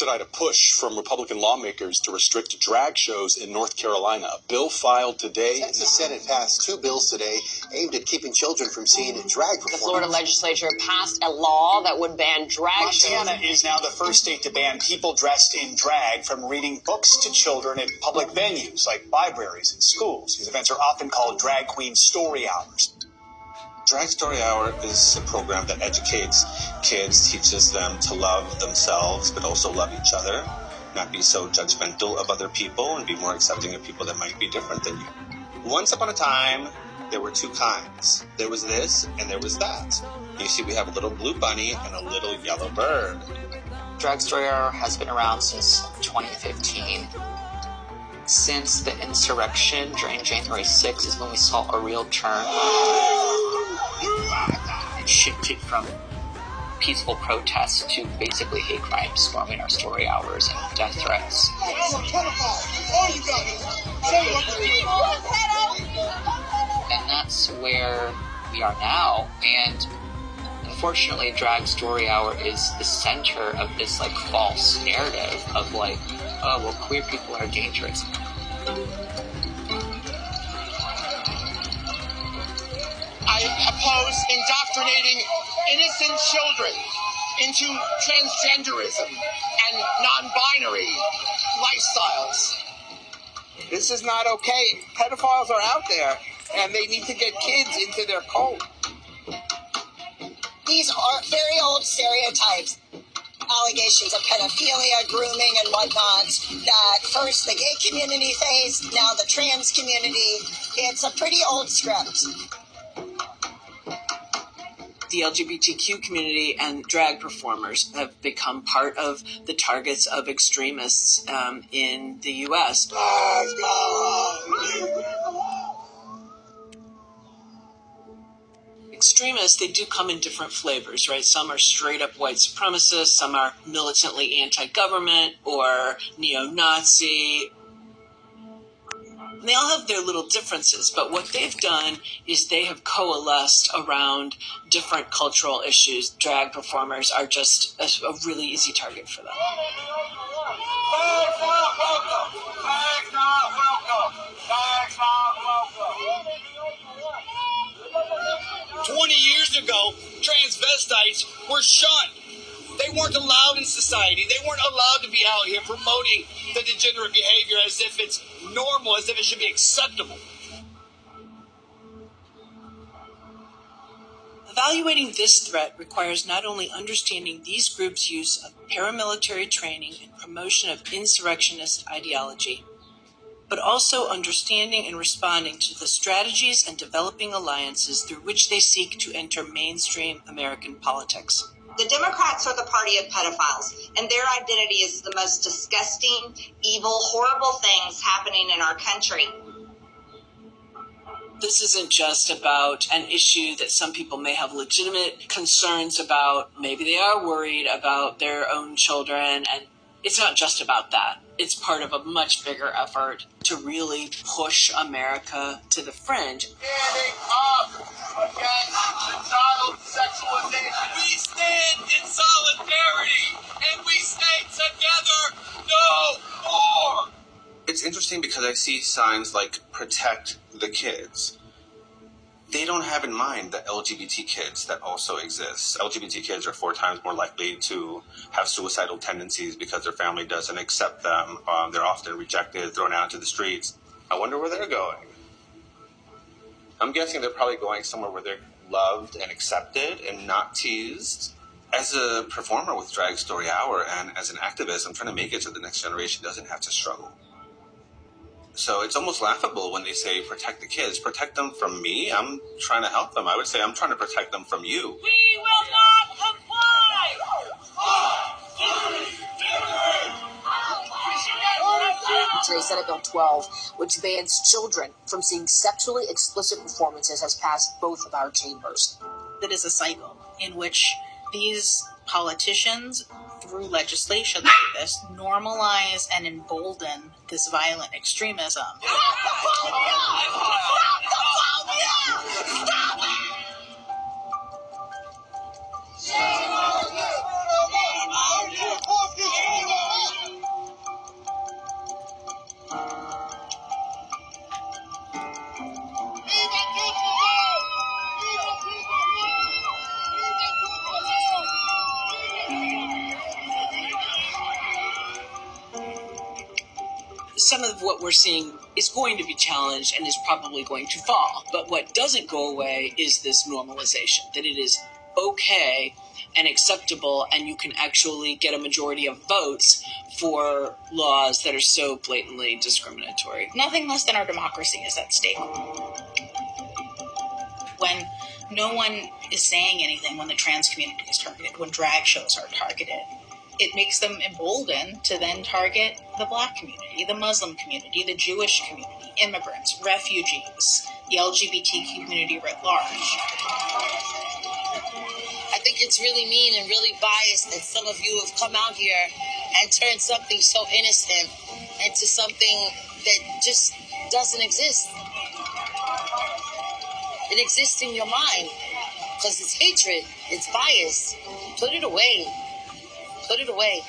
expedite a push from Republican lawmakers to restrict drag shows in North Carolina. A bill filed today. The Senate passed 2 bills today aimed at keeping children from seeing drag performances. The Florida legislature passed a law that would ban drag shows. Montana is now the first state to ban people dressed in drag from reading books to children at public venues like libraries and schools. These events are often called drag queen story hours. Drag Story Hour is a program that educates kids, teaches them to love themselves, but also love each other, not be so judgmental of other people, and be more accepting of people that might be different than you. Once upon a time, there were 2 kinds. There was this, and there was that. You see, we have a little blue bunny and a little yellow bird. Drag Story Hour has been around since 2015. Since the insurrection during January 6th is when we saw a real turn. It shifted from peaceful protests to basically hate crimes, storming our story hours and death threats. And that's where we are now. And unfortunately, Drag Story Hour is the center of this false narrative of oh, well, queer people are dangerous. I oppose indoctrinating innocent children into transgenderism and non-binary lifestyles. This is not okay. Pedophiles are out there, and they need to get kids into their cult. These are very old stereotypes. Allegations of pedophilia, grooming, and whatnot that first the gay community faced, now the trans community. It's a pretty old script. The LGBTQ community and drag performers have become part of the targets of extremists in the U.S. Extremists, they do come in different flavors, right? Some are straight up white supremacists, some are militantly anti-government or neo-Nazi. They all have their little differences, but what they've done is they have coalesced around different cultural issues. Drag performers are just a really easy target for them. Bags not welcome. Bags not welcome. Bags not welcome. 20 years ago, transvestites were shunned. They weren't allowed in society. They weren't allowed to be out here promoting the degenerate behavior as if it's normal, as if it should be acceptable. Evaluating this threat requires not only understanding these groups' use of paramilitary training and promotion of insurrectionist ideology, but also understanding and responding to the strategies and developing alliances through which they seek to enter mainstream American politics. The Democrats are the party of pedophiles, and their identity is the most disgusting, evil, horrible things happening in our country. This isn't just about an issue that some people may have legitimate concerns about. Maybe they are worried about their own children, and it's not just about that. It's part of a much bigger effort to really push America to the fringe. Standing up against the child sexualization. We stand in solidarity, and we stay together no more. It's interesting because I see signs like protect the kids. They don't have in mind the LGBT kids that also exist. LGBT kids are 4 times more likely to have suicidal tendencies because their family doesn't accept them. They're often rejected, thrown out into the streets. I wonder where they're going. I'm guessing they're probably going somewhere where they're loved and accepted and not teased. As a performer with Drag Story Hour and as an activist, I'm trying to make it so the next generation doesn't have to struggle. So it's almost laughable when they say protect the kids. Protect them from me? I'm trying to help them. I would say I'm trying to protect them from you. We will not comply. Today, Senate Bill 12, which bans children from seeing sexually explicit performances, has passed both of our chambers. It is a cycle in which these politicians, through legislation like this, normalize and embolden this violent extremism. of what we're seeing is going to be challenged and is probably going to fall. But what doesn't go away is this normalization, that it is okay and acceptable, and you can actually get a majority of votes for laws that are so blatantly discriminatory. Nothing less than our democracy is at stake. When no one is saying anything, when the trans community is targeted, when drag shows are targeted, it makes them emboldened to then target the Black community, the Muslim community, the Jewish community, immigrants, refugees, the LGBTQ community writ large. I think it's really mean and really biased that some of you have come out here and turned something so innocent into something that just doesn't exist. It exists in your mind because it's hatred, it's bias. Put it away. Put it away.